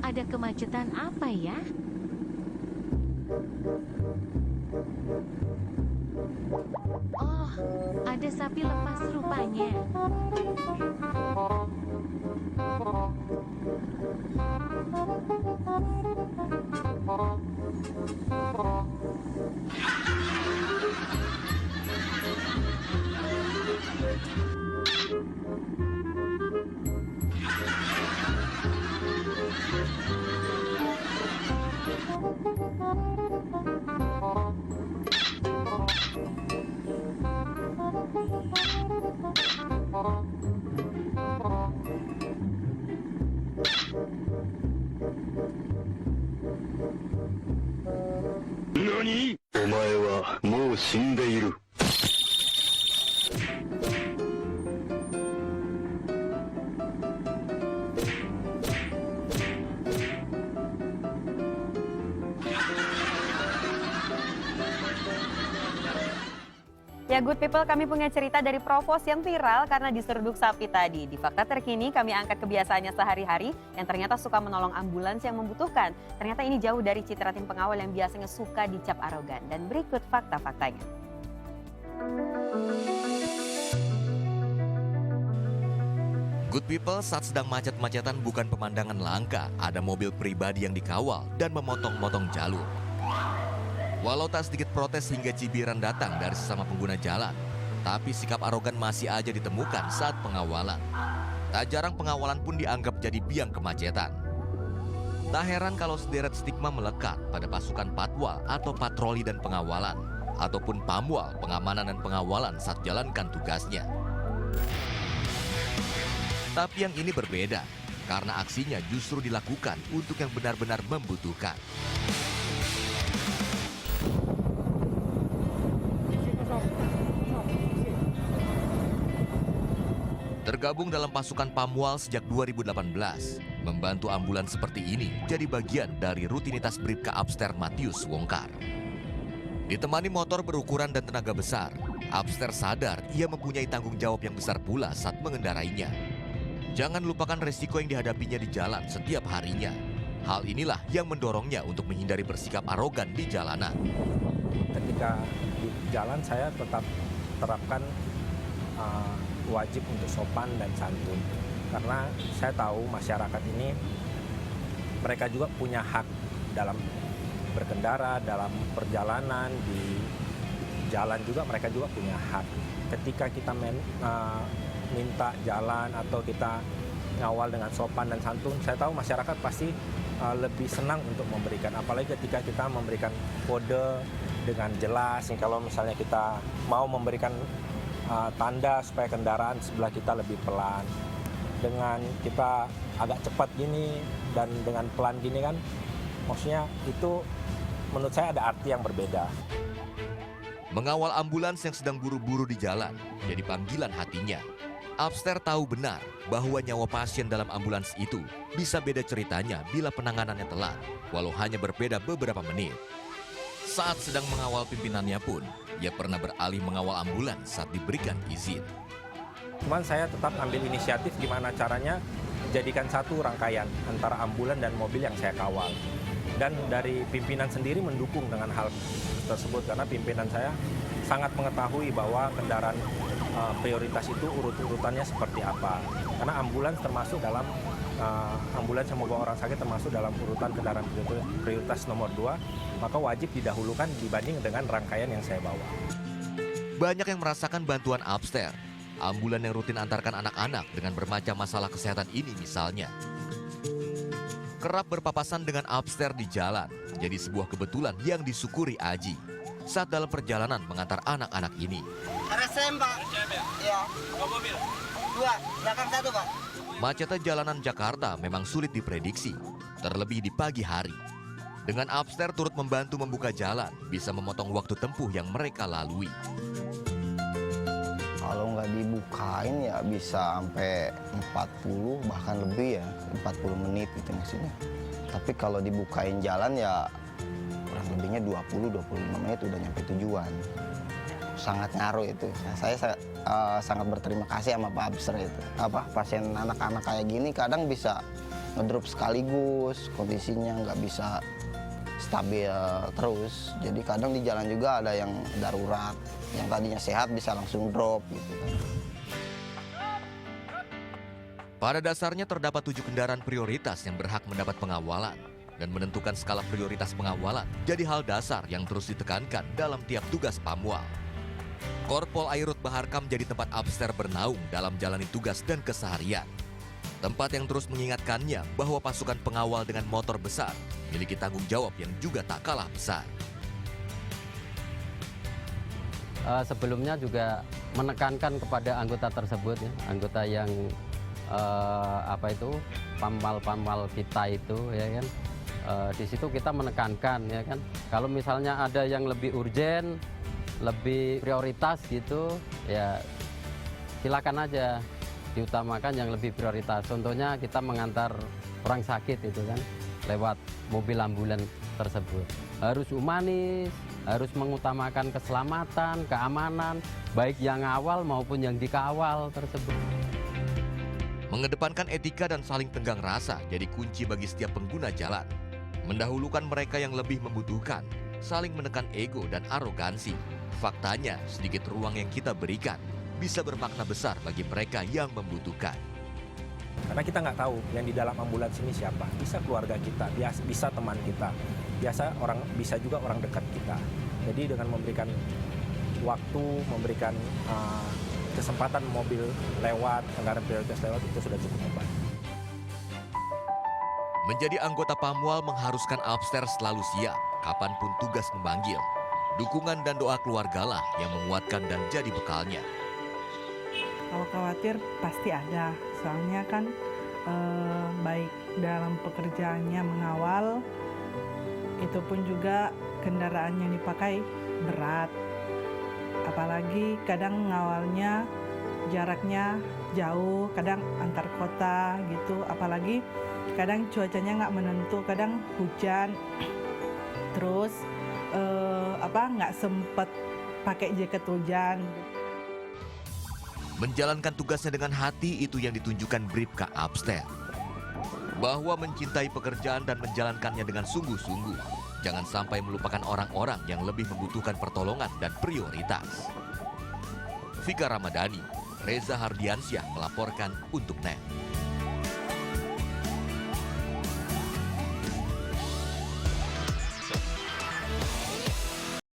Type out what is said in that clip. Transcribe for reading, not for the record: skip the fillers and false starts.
Ada kemacetan apa ya? Oh, ada sapi lepas rupanya. NANI?お前はもう死んでいる。Ya Good People, kami punya cerita dari Provos yang viral karena diseruduk sapi tadi. Di fakta terkini kami angkat kebiasaannya sehari-hari yang ternyata suka menolong ambulans yang membutuhkan. Ternyata ini jauh dari citra tim pengawal yang biasanya suka dicap arogan. Dan berikut fakta-faktanya. Good People, saat sedang macet-macetan bukan pemandangan langka. Ada mobil pribadi yang dikawal dan memotong-motong jalur. Walau tak sedikit protes hingga cibiran datang dari sesama pengguna jalan, tapi sikap arogan masih aja ditemukan saat pengawalan. Tak jarang pengawalan pun dianggap jadi biang kemacetan. Tak heran kalau sederet stigma melekat pada pasukan patwal atau patroli dan pengawalan, ataupun pamwal, pengamanan dan pengawalan saat jalankan tugasnya. Tapi yang ini berbeda, karena aksinya justru dilakukan untuk yang benar-benar membutuhkan. Tergabung dalam pasukan Pamwal sejak 2018, membantu ambulans seperti ini jadi bagian dari rutinitas Bribka Abster Matius Wongkar. Ditemani motor berukuran dan tenaga besar, Abster sadar ia mempunyai tanggung jawab yang besar pula saat mengendarainya. Jangan lupakan resiko yang dihadapinya di jalan setiap harinya. Hal inilah yang mendorongnya untuk menghindari bersikap arogan di jalanan. Ketika di jalan saya tetap terapkan wajib untuk sopan dan santun, karena saya tahu masyarakat ini mereka juga punya hak dalam berkendara, dalam perjalanan di jalan juga mereka juga punya hak. Ketika kita minta jalan atau kita ngawal dengan sopan dan santun, saya tahu masyarakat pasti lebih senang untuk memberikan, apalagi ketika kita memberikan kode dengan jelas. Kalau misalnya kita mau memberikan tanda supaya kendaraan sebelah kita lebih pelan, dengan kita agak cepat gini dan dengan pelan gini kan, maksudnya itu menurut saya ada arti yang berbeda. Mengawal ambulans yang sedang buru-buru di jalan jadi panggilan hatinya. Abster tahu benar bahwa nyawa pasien dalam ambulans itu bisa beda ceritanya bila penanganannya telat, walau hanya berbeda beberapa menit. Saat sedang mengawal pimpinannya pun, ia pernah beralih mengawal ambulans saat diberikan izin. Cuman saya tetap ambil inisiatif gimana caranya jadikan satu rangkaian antara ambulan dan mobil yang saya kawal. Dan dari pimpinan sendiri mendukung dengan hal tersebut, karena pimpinan saya sangat mengetahui bahwa kendaraan prioritas itu urut-urutannya seperti apa. Karena ambulans termasuk dalam ambulans yang membawa orang sakit termasuk dalam urutan kendaraan prioritas nomor 2, maka wajib didahulukan dibanding dengan rangkaian yang saya bawa. Banyak yang merasakan bantuan Abster. Ambulan yang rutin antarkan anak-anak dengan bermacam masalah kesehatan ini misalnya. Kerap berpapasan dengan Abster di jalan, jadi sebuah kebetulan yang disyukuri Aji saat dalam perjalanan mengantar anak-anak ini. RSM, Pak. Iya. Dua mobil? Dua, belakang satu, Pak. Macetnya jalanan Jakarta memang sulit diprediksi, terlebih di pagi hari. Dengan Abster turut membantu membuka jalan, bisa memotong waktu tempuh yang mereka lalui. Kalau nggak dibukain ya bisa sampai 40 bahkan lebih ya, 40 menit gitu maksudnya. Tapi kalau dibukain jalan ya kurang lebihnya 20-25 menit udah nyampe tujuan. sangat ngaruh itu. Nah, saya sangat berterima kasih sama Pak Abster itu. Pasien anak-anak kayak gini kadang bisa ngedrop sekaligus, kondisinya nggak bisa stabil terus. Jadi kadang di jalan juga ada yang darurat, yang tadinya sehat bisa langsung drop gitu kan. Pada dasarnya terdapat 7 kendaraan prioritas yang berhak mendapat pengawalan, dan menentukan skala prioritas pengawalan jadi hal dasar yang terus ditekankan dalam tiap tugas Pamwal. Korpol Airut Baharkam jadi tempat Abster bernaung dalam jalani tugas dan keseharian. Tempat yang terus mengingatkannya bahwa pasukan pengawal dengan motor besar memiliki tanggung jawab yang juga tak kalah besar. Sebelumnya juga menekankan kepada anggota tersebut, ya, anggota yang pamwal kita itu, ya kan. Di situ kita menekankan, ya kan, kalau misalnya ada yang lebih urgen, lebih prioritas gitu, ya silakan aja diutamakan yang lebih prioritas. Contohnya kita mengantar orang sakit itu kan lewat mobil ambulan tersebut. Harus humanis, harus mengutamakan keselamatan, keamanan, baik yang awal maupun yang dikawal tersebut. Mengedepankan etika dan saling tenggang rasa jadi kunci bagi setiap pengguna jalan. Mendahulukan mereka yang lebih membutuhkan, saling menekan ego dan arogansi. Faktanya, sedikit ruang yang kita berikan bisa bermakna besar bagi mereka yang membutuhkan. Karena kita nggak tahu yang di dalam ambulans ini siapa. Bisa keluarga kita, bisa teman kita, bisa juga orang dekat kita. Jadi dengan memberikan waktu, memberikan kesempatan mobil lewat, kendaraan prioritas lewat, itu sudah cukup membantu. Menjadi anggota Pamwal mengharuskan Abster selalu siap kapanpun tugas memanggil. Dukungan dan doa keluargalah yang menguatkan dan jadi bekalnya. Kalau khawatir pasti ada, soalnya kan baik dalam pekerjaannya mengawal, itu pun juga kendaraan yang dipakai berat. Apalagi kadang ngawalnya jaraknya jauh, kadang antar kota gitu, apalagi kadang cuacanya nggak menentu, kadang hujan, terus nggak sempet pakai jaket hujan. Menjalankan tugasnya dengan hati itu yang ditunjukkan Bribka Abster. Bahwa mencintai pekerjaan dan menjalankannya dengan sungguh-sungguh. Jangan sampai melupakan orang-orang yang lebih membutuhkan pertolongan dan prioritas. Vika Ramadhani, Reza Hardiansyah melaporkan untuk NET.